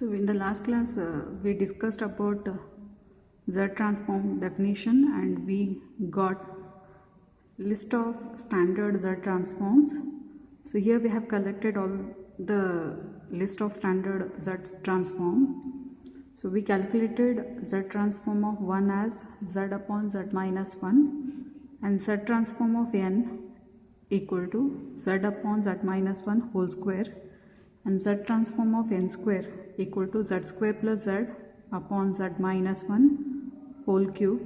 So in the last class we discussed about Z transform definition, and we got list of standard Z transforms. So here we have collected all the list of standard Z transform. So we calculated Z transform of 1 as Z upon Z minus 1 and Z transform of n equal to Z upon Z minus 1 whole square, and Z transform of n square equal to Z square plus Z upon Z minus 1 whole cube,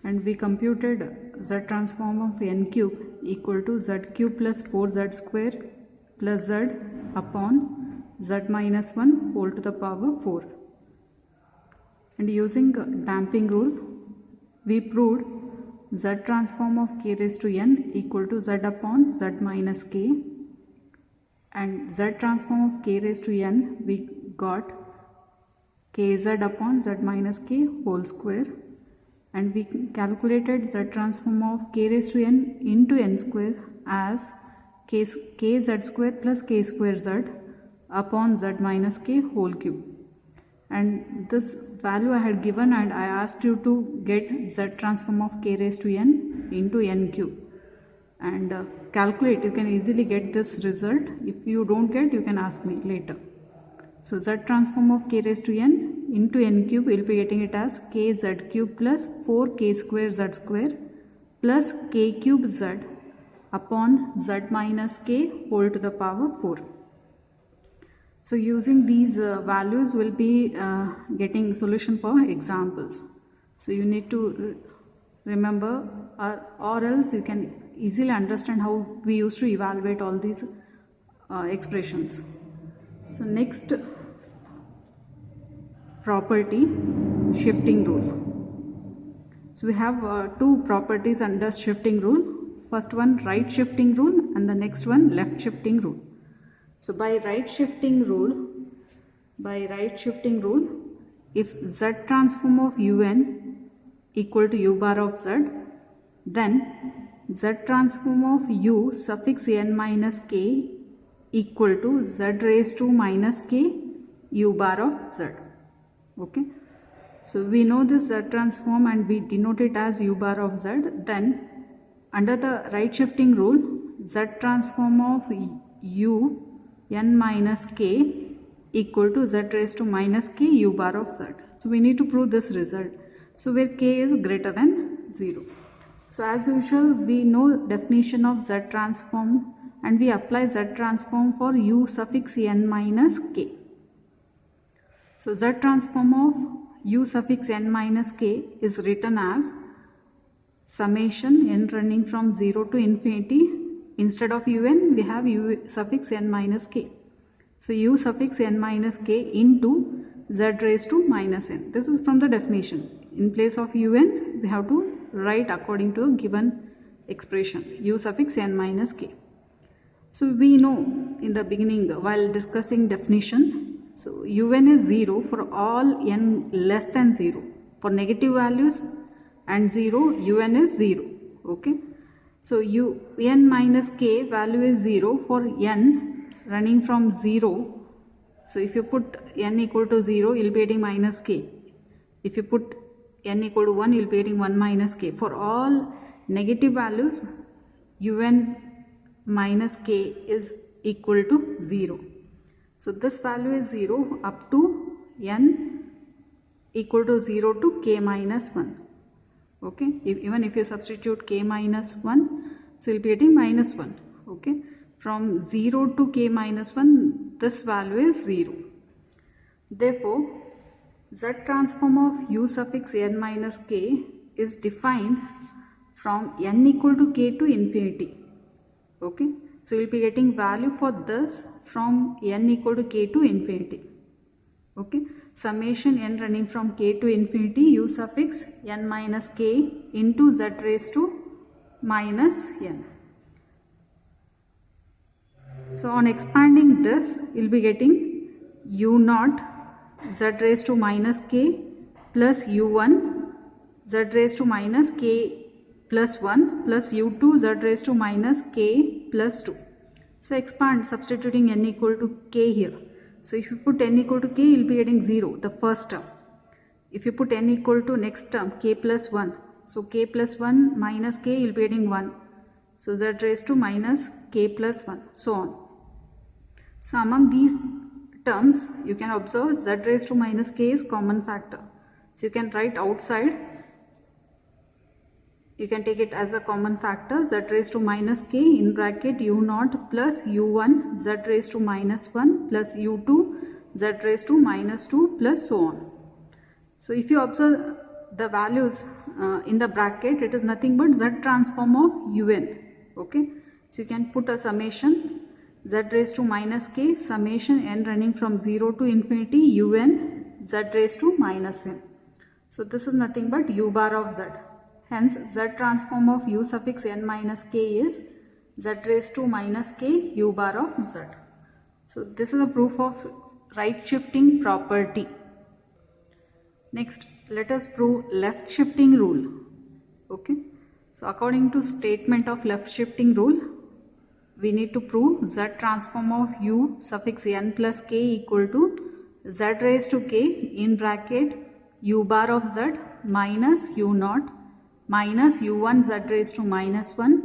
and we computed Z transform of n cube equal to Z cube plus 4Z square plus Z upon Z minus 1 whole to the power 4. And using damping rule, we proved Z transform of k raised to n equal to Z upon Z minus k, and Z transform of k raised to n we got kz upon Z minus k whole square, and we calculated Z transform of k raised to n into n square as kz square plus k square z upon Z minus k whole cube. And this value I had given, and I asked you to get Z transform of k raised to n into n cube and calculate. You can easily get this result. If you don't get, you can ask me later. So Z transform of k raised to n into n cube, we will be getting it as kz cube plus 4k square z square plus k cube z upon Z minus k whole to the power 4. So using these values, we'll be getting solution for examples. So you need to remember, or else you can easily understand how we used to evaluate all these expressions. So next property, shifting rule. So we have two properties under shifting rule. First one, right shifting rule, and the next one, left shifting rule. So by right shifting rule, if Z transform of un equal to u bar of z, then Z transform of u suffix n minus k equal to z raised to minus k u bar of z. Okay. So we know this Z transform and we denote it as u bar of z. Then under the right shifting rule, Z transform of u n minus k equal to z raised to minus k u bar of z. So we need to prove this result. So where k is greater than 0. So as usual, we know definition of Z transform and we apply Z transform for u suffix n minus k. So Z transform of u suffix n minus k is written as summation n running from 0 to infinity. Instead of un, we have u suffix n minus k. So u suffix n minus k into z raised to minus n. This is from the definition. In place of un, we have to write according to a given expression, u suffix n minus k. So we know in the beginning while discussing definition, so un is 0 for all n less than 0. For negative values and 0, un is 0. Okay. So un minus k value is 0 for n running from 0. So if you put n equal to 0, you will be getting minus k. If you put n equal to 1, you will be getting 1 minus k. For all negative values, un minus k is equal to 0. So this value is 0 up to n equal to 0 to k minus 1. Okay, even if you substitute k minus 1, so you'll be getting minus 1. Okay, from 0 to k minus 1, this value is 0. Therefore, Z transform of u suffix n minus k is defined from n equal to k to infinity. Okay, so you'll be getting value for this from n equal to k to infinity. Okay, summation n running from k to infinity u suffix n minus k into z raised to minus n. So on expanding this, you will be getting u naught z raised to minus k plus u1 z raised to minus k plus 1 plus u2 z raised to minus k plus 2. So expand, substituting n equal to k here. So if you put n equal to k, you'll be getting 0, the first term. If you put n equal to next term, k plus 1. So k plus 1 minus k, you'll be getting 1. So z raised to minus k plus 1, so on. So among these terms, you can observe z raised to minus k is common factor. So you can write outside, you can take it as a common factor, z raised to minus k in bracket u0 plus u1 z raised to minus 1 plus u2 z raised to minus 2 plus so on. So if you observe the values in the bracket, it is nothing but z transform of un. Okay, so you can put a summation z raised to minus k summation n running from 0 to infinity un z raised to minus n. So this is nothing but u bar of z. Hence z transform of u suffix n minus k is z raised to minus k u bar of z. So this is a proof of right shifting property. Next, let us prove left shifting rule. Okay, so according to statement of left shifting rule, we need to prove z transform of u suffix n plus k equal to z raised to k in bracket u bar of z minus u0 minus u1 z raised to minus 1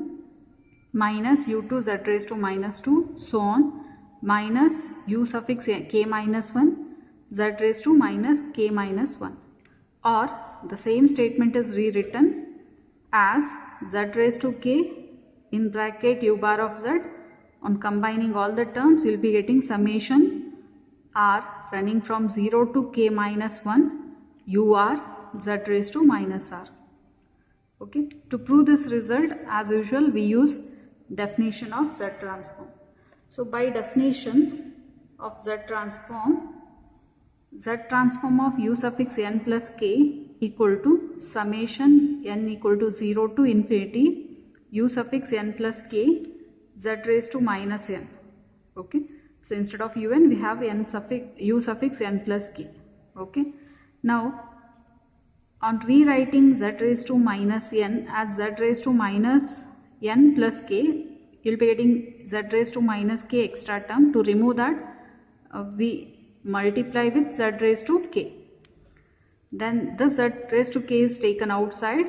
minus u2 z raised to minus 2 so on minus u suffix k minus 1 z raised to minus k minus 1, or the same statement is rewritten as z raised to k in bracket u bar of z. On combining all the terms, you will be getting summation r running from 0 to k minus 1 ur z raised to minus r. Okay, to prove this result, as usual, we use definition of z transform. So by definition of z transform of u suffix n plus k equal to summation n equal to 0 to infinity u suffix n plus k z raised to minus n. Okay, so instead of un we have u suffix n plus k. Okay, now on rewriting z raised to minus n as z raised to minus n plus k, you will be getting z raised to minus k extra term. To remove that, we multiply with z raised to k. Then this z raised to k is taken outside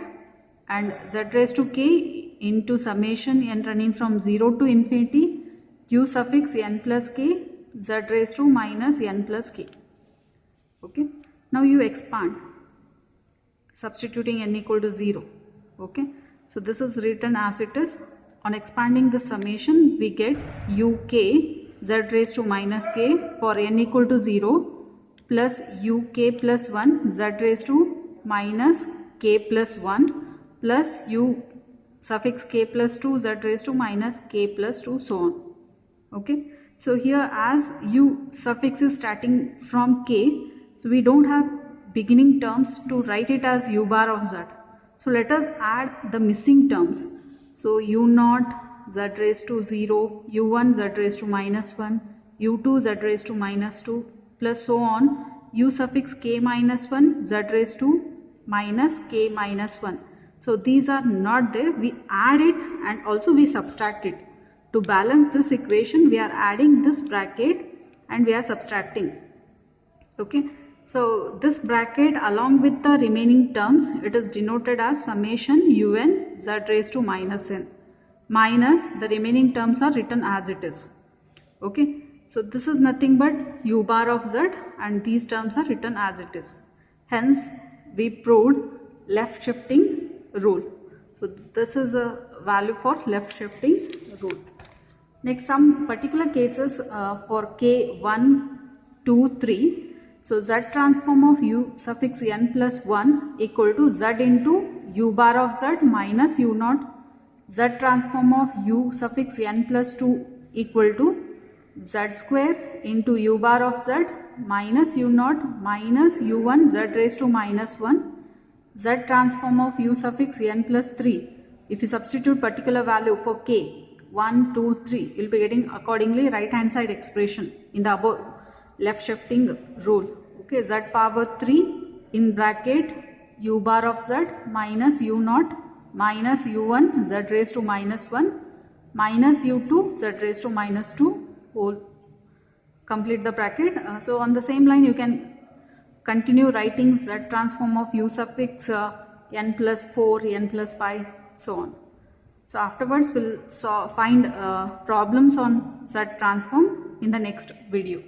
and z raised to k into summation n running from 0 to infinity u suffix n plus k z raised to minus n plus k. Okay, now you expand, substituting n equal to 0. Okay, so this is written as it is. On expanding the summation, we get uk z raised to minus k for n equal to 0 plus uk plus 1 z raised to minus k plus 1 plus u suffix k plus 2 z raised to minus k plus 2 so on. Okay, so here as u suffix is starting from k, so we don't have beginning terms to write it as u bar of z. So let us add the missing terms. So u0 z raised to 0, u1 z raised to minus 1, u2 z raised to minus 2 plus so on u suffix k minus 1 z raised to minus k minus 1. So these are not there, we add it and also we subtract it. To balance this equation, we are adding this bracket and we are subtracting. Okay, so this bracket along with the remaining terms, it is denoted as summation un z raised to minus n minus the remaining terms are written as it is. Okay, so this is nothing but u bar of z and these terms are written as it is. Hence we proved left shifting rule. So this is a value for left shifting rule. Next, some particular cases for k 1, 2, 3. So z transform of u suffix n plus 1 equal to z into u bar of z minus u0. Z transform of u suffix n plus 2 equal to z square into u bar of z minus u0 minus u1 z raised to minus 1. Z transform of u suffix n plus 3. If you substitute particular value for k 1, 2, 3, you will be getting accordingly right hand side expression in the above left shifting rule. Okay, z power 3 in bracket u bar of z minus u0 minus u1 z raised to minus 1 minus u2 z raised to minus 2 whole complete the bracket. So on the same line you can continue writing Z transform of U suffix n plus 4, n plus 5, so on. So afterwards we'll find problems on Z transform in the next video.